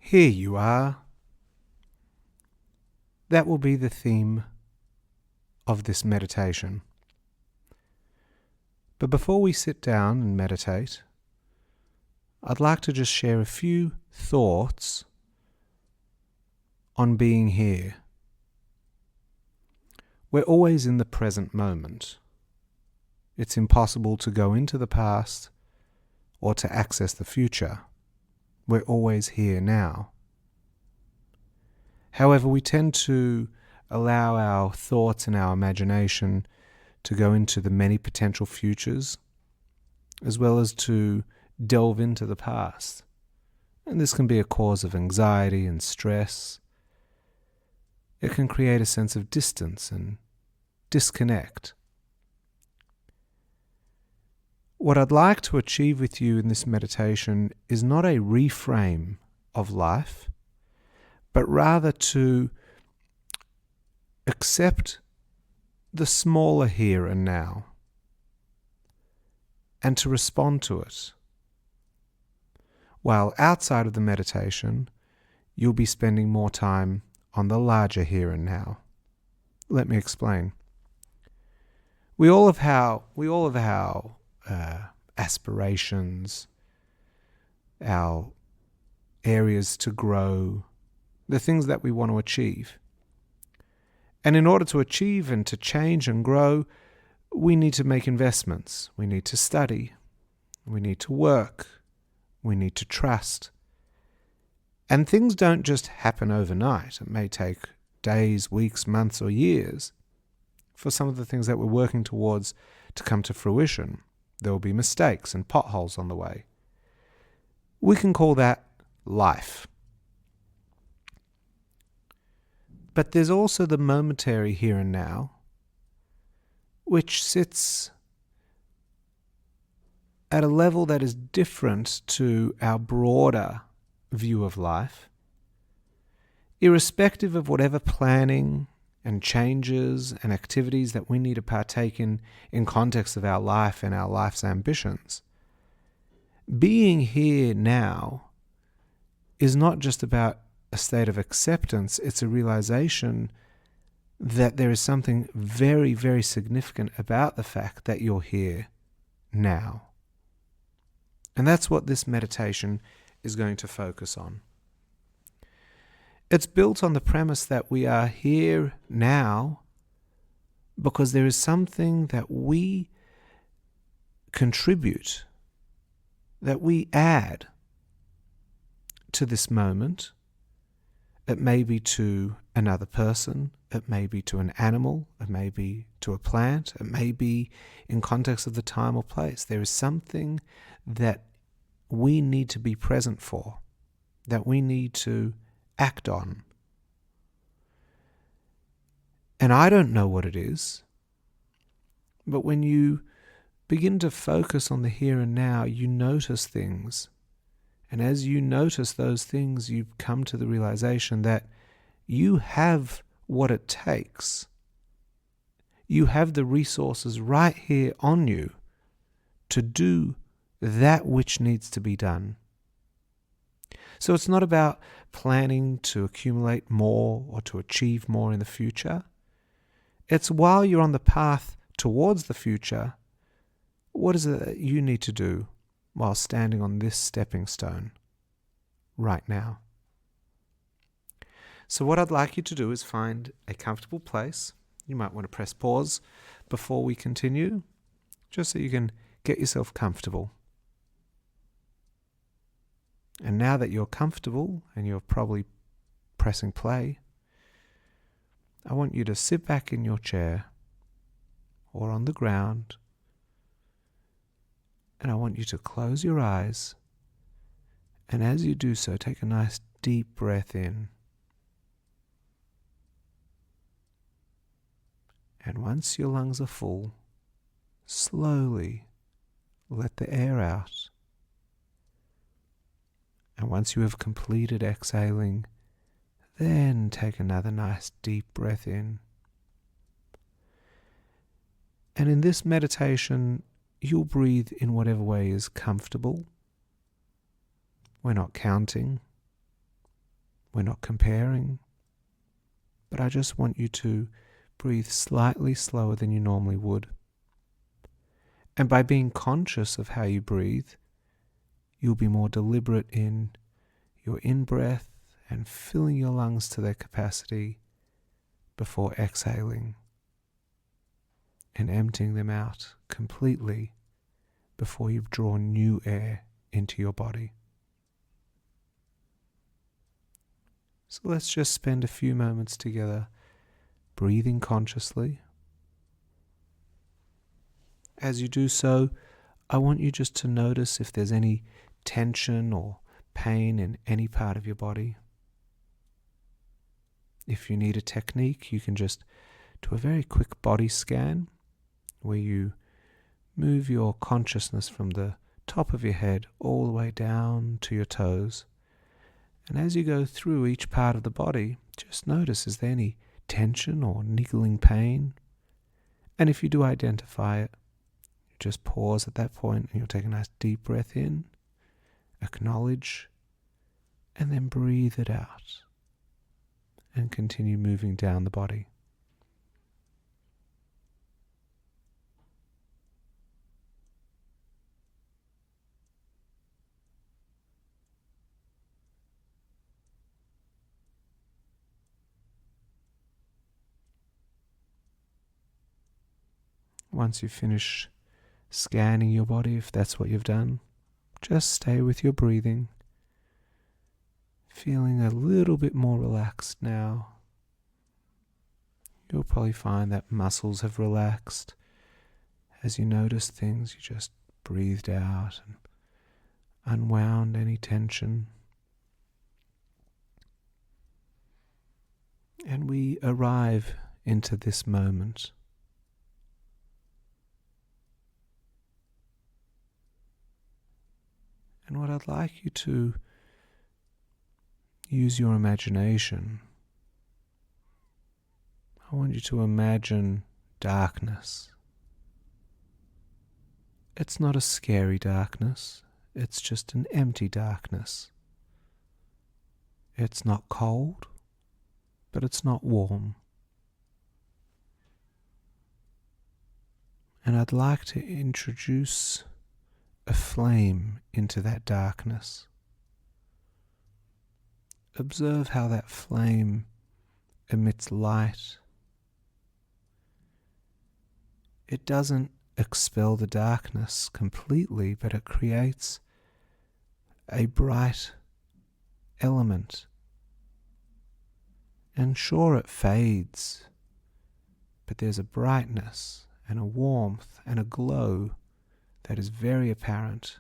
Here you are. That will be the theme of this meditation. But before we sit down and meditate, I'd like to just share a few thoughts on being here. We're always in the present moment. It's impossible to go into the past or to access the future. We're always here now. However, we tend to allow our thoughts and our imagination to go into the many potential futures, as well as to delve into the past. And this can be a cause of anxiety and stress. It can create a sense of distance and disconnect. What I'd like to achieve with you in this meditation is not a reframe of life, but rather to accept the smaller here and now and to respond to it. While outside of the meditation, you'll be spending more time on the larger here and now. Let me explain. We all have our aspirations, our areas to grow, the things that we want to achieve. And in order to achieve and to change and grow, we need to make investments. We need to study. We need to work. We need to trust. And things don't just happen overnight. It may take days, weeks, months, or years for some of the things that we're working towards to come to fruition. There will be mistakes and potholes on the way. We can call that life. But there's also the momentary here and now, which sits at a level that is different to our broader view of life, irrespective of whatever planning and changes and activities that we need to partake in context of our life and our life's ambitions. Being here now is not just about a state of acceptance, it's a realization that there is something very, very significant about the fact that you're here now. And that's what this meditation is going to focus on. It's built on the premise that we are here now because there is something that we contribute, that we add to this moment. It may be to another person, it may be to an animal, it may be to a plant, it may be in context of the time or place. There is something that we need to be present for, that we need to act on. And I don't know what it is, but when you begin to focus on the here and now, you notice things. And as you notice those things, you come to the realization that you have what it takes. You have the resources right here on you to do that which needs to be done. So it's not about planning to accumulate more or to achieve more in the future. It's while you're on the path towards the future, what is it that you need to do while standing on this stepping stone right now? So what I'd like you to do is find a comfortable place. You might want to press pause before we continue, just so you can get yourself comfortable. And now that you're comfortable and you're probably pressing play, I want you to sit back in your chair or on the ground, and I want you to close your eyes, and as you do so, take a nice deep breath in. And once your lungs are full, slowly let the air out. And once you have completed exhaling, then take another nice deep breath in. And in this meditation, you'll breathe in whatever way is comfortable. We're not counting. We're not comparing. But I just want you to breathe slightly slower than you normally would. And by being conscious of how you breathe, you'll be more deliberate in your in-breath and filling your lungs to their capacity before exhaling and emptying them out completely before you draw new air into your body. So let's just spend a few moments together breathing consciously. As you do so, I want you just to notice if there's any tension or pain in any part of your body. If you need a technique, you can just do a very quick body scan where you move your consciousness from the top of your head all the way down to your toes. And as you go through each part of the body, just notice, is there any tension or niggling pain? And if you do identify it, just pause at that point and you'll take a nice deep breath in, acknowledge, and then breathe it out. And continue moving down the body. Once you finish scanning your body, if that's what you've done, just stay with your breathing, feeling a little bit more relaxed now. You'll probably find that muscles have relaxed. As you notice things, you just breathed out and unwound any tension. And we arrive into this moment. And what I'd like you to use your imagination. I want you to imagine darkness. It's not a scary darkness, it's just an empty darkness. It's not cold, but it's not warm. And I'd like to introduce a flame into that darkness. Observe how that flame emits light. It doesn't expel the darkness completely, but it creates a bright element. And sure, it fades, but there's a brightness and a warmth and a glow that is very apparent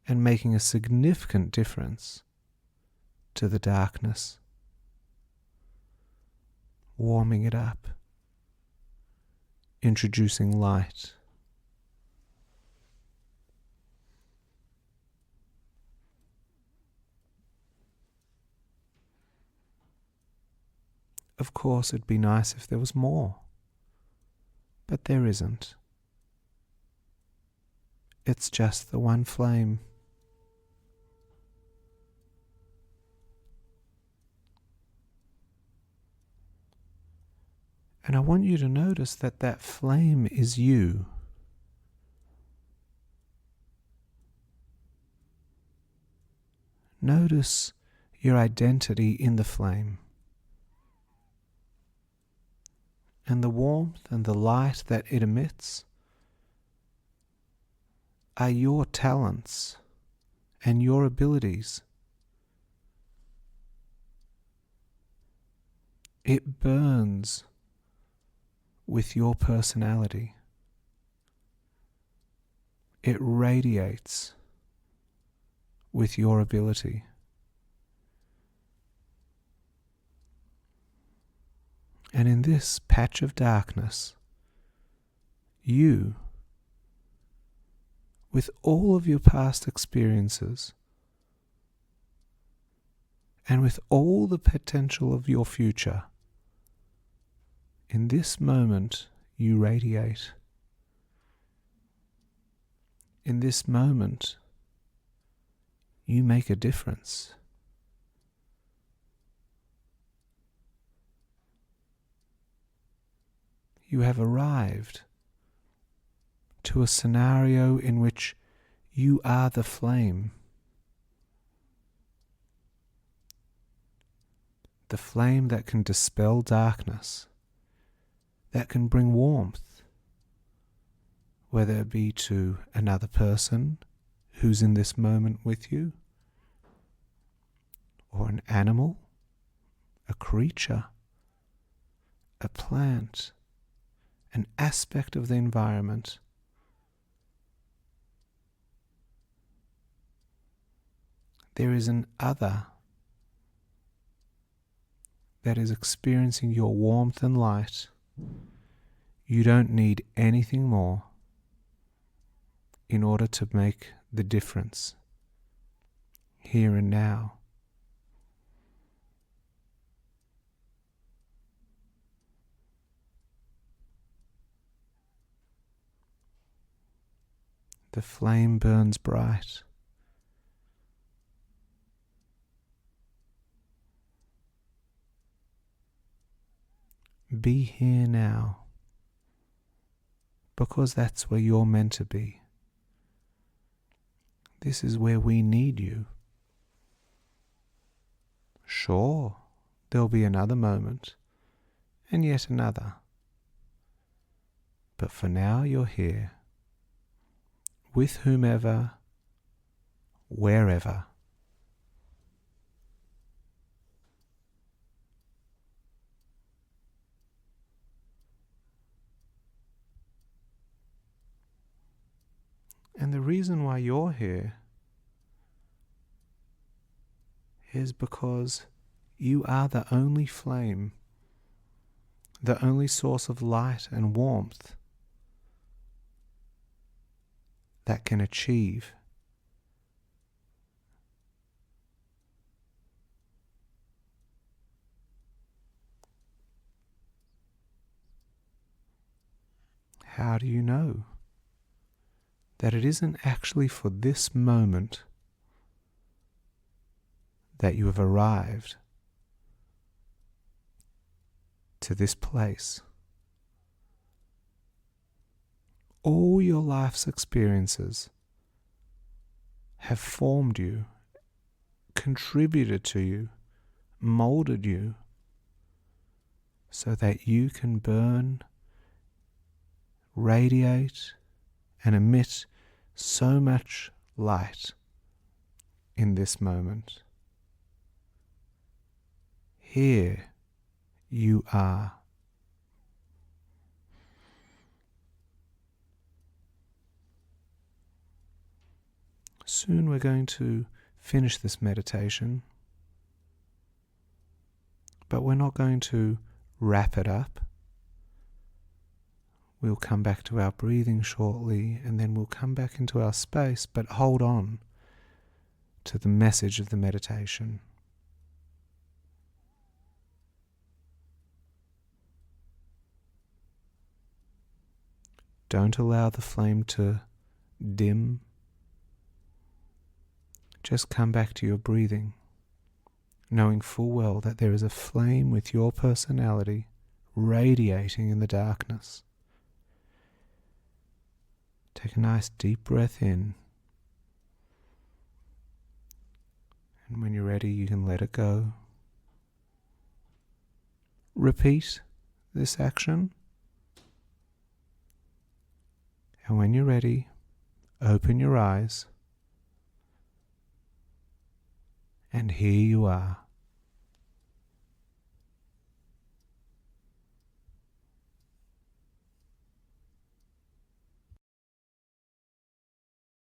and making a significant difference to the darkness, warming it up, introducing light. Of course, it'd be nice if there was more, but there isn't. It's just the one flame. And I want you to notice that that flame is you. Notice your identity in the flame. And the warmth and the light that it emits are your talents and your abilities. It burns with your personality. It radiates with your ability. And in this patch of darkness, you, with all of your past experiences, and with all the potential of your future, in this moment you radiate. In this moment, you make a difference. you have arrived to a scenario in which you are the flame. The flame that can dispel darkness, that can bring warmth, whether it be to another person who's in this moment with you, or an animal, a creature, a plant, an aspect of the environment. There is an other that is experiencing your warmth and light. You don't need anything more in order to make the difference here and now. The flame burns bright. Be here now, because that's where you're meant to be. This is where we need you. Sure, there'll be another moment, and yet another. But for now you're here, with whomever, wherever. And the reason why you're here is because you are the only flame, the only source of light and warmth that can achieve how do you know that it isn't actually for this moment that you have arrived to this place? All your life's experiences have formed you, contributed to you, molded you, so that you can burn, radiate, and emit so much light in this moment. Here you are. Soon we're going to finish this meditation, but we're not going to wrap it up. We'll come back to our breathing shortly, and then we'll come back into our space, but hold on to the message of the meditation. Don't allow the flame to dim. Just come back to your breathing, knowing full well that there is a flame with your personality radiating in the darkness. Take a nice deep breath in, and when you're ready, you can let it go. Repeat this action, and when you're ready, open your eyes, and here you are.